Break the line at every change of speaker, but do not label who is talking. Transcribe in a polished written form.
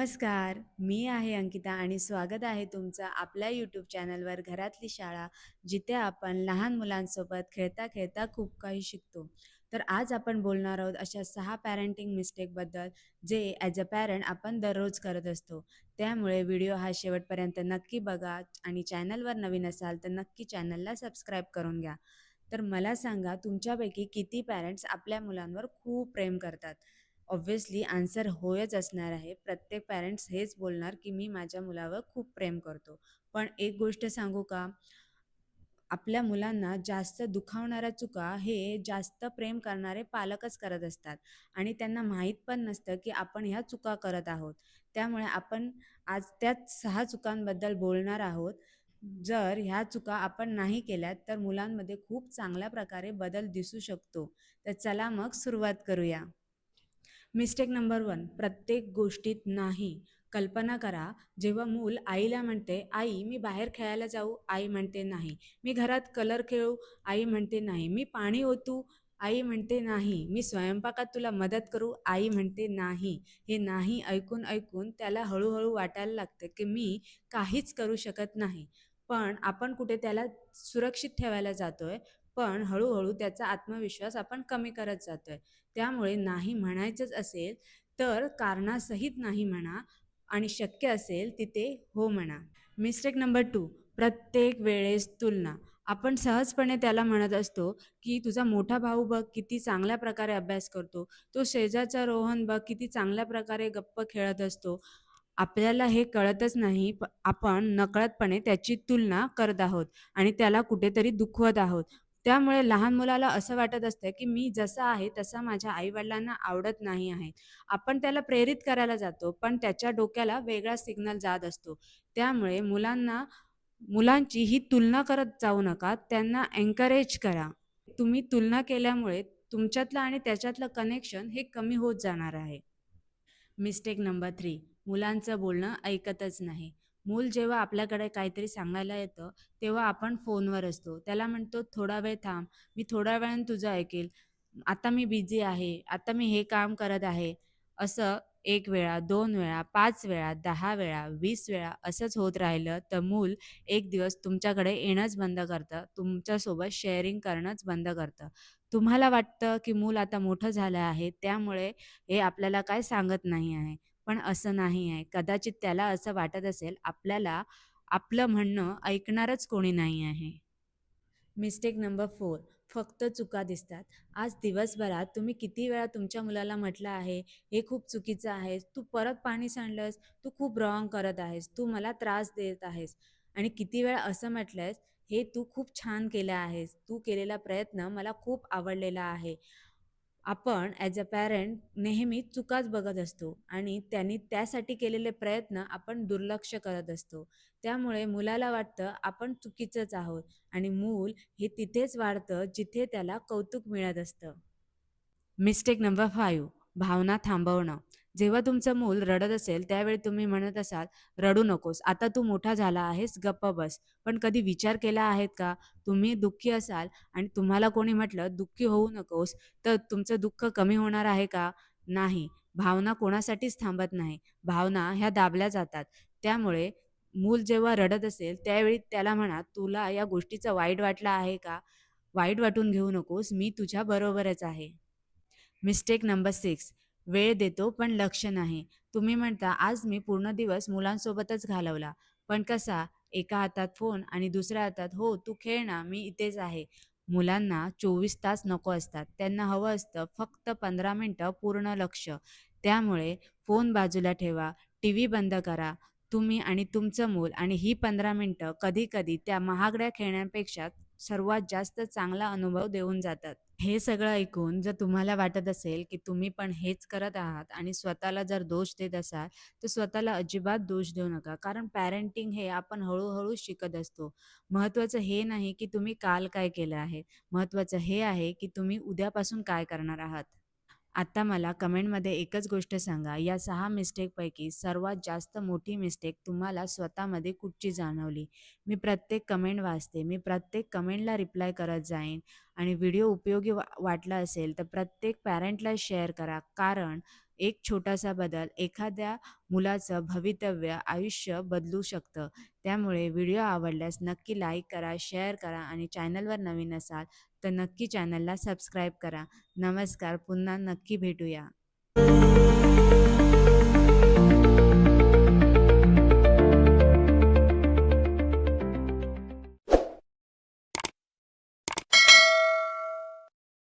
नमस्कार, मी आहे अंकिता आणि स्वागत आहे तुमचं आपल्या यूट्यूब चॅनलवर घरातली शाळा, जिथे आपण लहान मुलांसोबत खेळता खेळता खूप काही शिकतो. तर आज आपण बोलणार आहोत अशा 6 पॅरेंटिंग मिस्टेकबद्दल, जे ॲज अ पॅरेंट आपण दररोज करत असतो. त्यामुळे व्हिडिओ हा शेवटपर्यंत नक्की बघा आणि चॅनलवर नवीन असाल तर नक्की चॅनलला सबस्क्राईब करून घ्या. तर मला सांगा, तुमच्यापैकी किती पॅरेंट्स आपल्या मुलांवर खूप प्रेम करतात? ऑब्व्हियसली आन्सर होयच असणार आहे. प्रत्येक पॅरेंट्स हेच बोलणार, की मी माझ्या मुलावर खूप प्रेम करतो. पण एक गोष्ट सांगू का? आपल्या मुलांना जास्त दुखावणाऱ्या चुका हे जास्त प्रेम करणारे पालकच करत असतात आणि त्यांना माहीत पण नसतं, की आपण ह्या चुका करत आहोत. त्यामुळे आपण आज त्याच 6 चुकांबद्दल बोलणार आहोत. जर ह्या चुका आपण नाही केल्यात, तर मुलांमध्ये खूप चांगल्या प्रकारे बदल दिसू शकतो. तर चला मग सुरुवात करूया. मिस्टेक नंबर 1, प्रत्येक गोष्टीत नाही. कल्पना करा, जेव्हा मूल आईला म्हणते, "आई, मी बाहेर खेळायला जाऊ?" आई म्हणते, "नाही." "मी घरात कलर खेळू?" आई म्हणते, "नाही." "मी पाणी ओतू?" आई म्हणते, "नाही." "मी स्वयंपाकात तुला मदत करू?" आई म्हणते, "नाही." हे नाही ऐकून त्याला हळू वाटायला लागतं, की मी काहीच करू शकत नाही. पण आपण कुठे त्याला सुरक्षित ठेवायला जातोय, पण हळू त्याचा आत्मविश्वास आपण कमी करत जातोय. त्यामुळे नाही म्हणायचंच असेल, तर कारणासहित नाही म्हणा आणि शक्य असेल तिथे हो म्हणा. मिस्टेक नंबर 2, प्रत्येक वेळेस तुलना. आपण सहजपणे त्याला म्हणत असतो, की "तुझा मोठा भाऊ बघ किती चांगल्या प्रकारे अभ्यास करतो. तो शेजारचा रोहन बघ किती चांगल्या प्रकारे गप्प खेळत असतो." आपल्याला हे कळतच नाही, आपण नकळतपणे त्याची तुलना करत आहोत आणि त्याला कुठेतरी दुखवत आहोत. त्यामुळे लहान मुलाला असं वाटत असतं, की मी जसा आहे तसा माझ्या आई-वडिलांना आवडत नाही आहे. आपण त्याला प्रेरित करायला जातो, पण त्याच्या डोक्याला वेगळा सिग्नल जात असतो. त्यामुळे मुलांची ही तुलना करत जाऊ नका. त्यांना एन्करेज करा. तुम्ही तुलना केल्यामुळे तुमच्यातलं आणि त्याच्यातलं कनेक्शन हे कमी होत जाणार आहे. मिस्टेक नंबर 3, मुलांचं बोलणं ऐकतच नाही. मूल जेव्हा आपल्याकडे काहीतरी सांगायला येतं, तेव्हा आपण फोनवर असतो. त्याला म्हणतो, "थोडा वेळ थांब, मी थोड्या वेळाने तुझं ऐकेल. आता मी बिझी आहे. आता मी हे काम करत आहे." असं 1 वेळा, 2 वेळा, 5 वेळा, 10 वेळा, 20 वेळा असंच होत राहिलं, तर मूल एक दिवस तुमच्याकडे येणंच बंद करतं. तुमच्यासोबत शेअरिंग करणंच बंद करतं. तुम्हाला वाटतं, की मूल आता मोठं झालं आहे, त्यामुळे हे आपल्याला काय सांगत नाही आहे. पण असं नाही आहे. कदाचित त्याला असं वाटत असेल, आपल्याला आपलं म्हणणं ऐकणारच कोणी नाही आहे. मिस्टेक नंबर 4, फक्त चुका दिसतात. आज दिवसभरात तुम्ही किती वेळा तुमच्या मुलाला म्हटलं आहे, "हे खूप चुकीचं आहे. तू परत पाणी सांडलंस. तू खूप रॉंग करत आहेस. तू मला त्रास देत आहेस." आणि किती वेळा असं म्हटलंयस, "हे तू खूप छान केलं आहेस. तू केलेला प्रयत्न मला खूप आवडलेला आहे." आपण ॲज अ पॅरेंट नेहमी चुकाच बघत असतो आणि त्यांनी त्यासाठी केलेले प्रयत्न आपण दुर्लक्ष करत असतो. त्यामुळे मुलाला वाटतं आपण चुकीचंच आहोत आणि मूल हे तिथेच वाढतं जिथे त्याला कौतुक मिळत असतं. मिस्टेक नंबर 5, भावना थांबवणं. जेव्हा तुमचं मूल रडत असेल, त्यावेळी तुम्ही म्हणत असाल, "रडू नकोस, आता तू मोठा झाला आहेस, गप्प बस." पण कधी विचार केला आहेत का? तुम्ही दुःखी असाल आणि तुम्हाला कोणी म्हटलं, "दुःखी होऊ नकोस," तर तुमचं दुःख कमी होणार आहे का? नाही. भावना कोणासाठीच थांबत नाही. भावना ह्या दाबल्या जातात. त्यामुळे मूल जेव्हा रडत असेल, त्यावेळी त्याला म्हणा, "तुला या गोष्टीचं वाईट वाटलं आहे का? वाईट वाटून घेऊ नकोस, मी तुझ्या बरोबरच आहे." मिस्टेक नंबर 6, वेळ देतो पण लक्ष नाही. तुम्ही म्हणता, "आज मी पूर्ण दिवस मुलांसोबतच घालवला." पण कसा? एका हातात फोन आणि दुसऱ्या हातात, "हो, तू खेळ ना, मी इथेच आहे." मुलांना 24 तास नको असतात. त्यांना हवं असतं फक्त 15 मिनिटं पूर्ण लक्ष. त्यामुळे फोन बाजूला ठेवा, टीव्ही बंद करा. तुम्ही आणि तुमचं मूल आणि ही 15 मिनिटं कधी-कधी त्या महागड्या खेळण्यापेक्षा सर्वात जास्त चांगला अनुभव देऊन जातात. हे सगळं ऐकून जर तुम्हाला वाटत असेल, की तुम्ही पण हेच करत आहात आणि स्वतःला जर दोष देत असाल, तर स्वतःला अजिबात दोष देऊ नका. कारण पॅरेंटिंग हे आपण हळू शिकत असतो. महत्त्वाचं हे नाही, की तुम्ही काल काय केलं आहे. महत्त्वाचं हे आहे, की तुम्ही उद्यापासून काय करणार आहात. आता मला कमेंटमध्ये एकच गोष्ट सांगा, या 6 मिस्टेकपैकी सर्वात जास्त मोठी मिस्टेक तुम्हाला स्वतःमध्ये कुठची जाणवली? मी प्रत्येक कमेंट वाचते. मी प्रत्येक कमेंटला रिप्लाय करत जाईन आणि व्हिडिओ उपयोगी वाटला असेल तर प्रत्येक पॅरेंटला शेअर करा. कारण एक छोटासा बदल एखाद्या मुलाचं भवितव्य, आयुष्य बदलू शकतं. त्यामुळे व्हिडिओ आवडल्यास नक्की लाईक करा, शेअर करा आणि चॅनलवर नवीन असाल तर नक्की चॅनलला सबस्क्राईब करा. नमस्कार. पुन्हा नक्की भेटूया.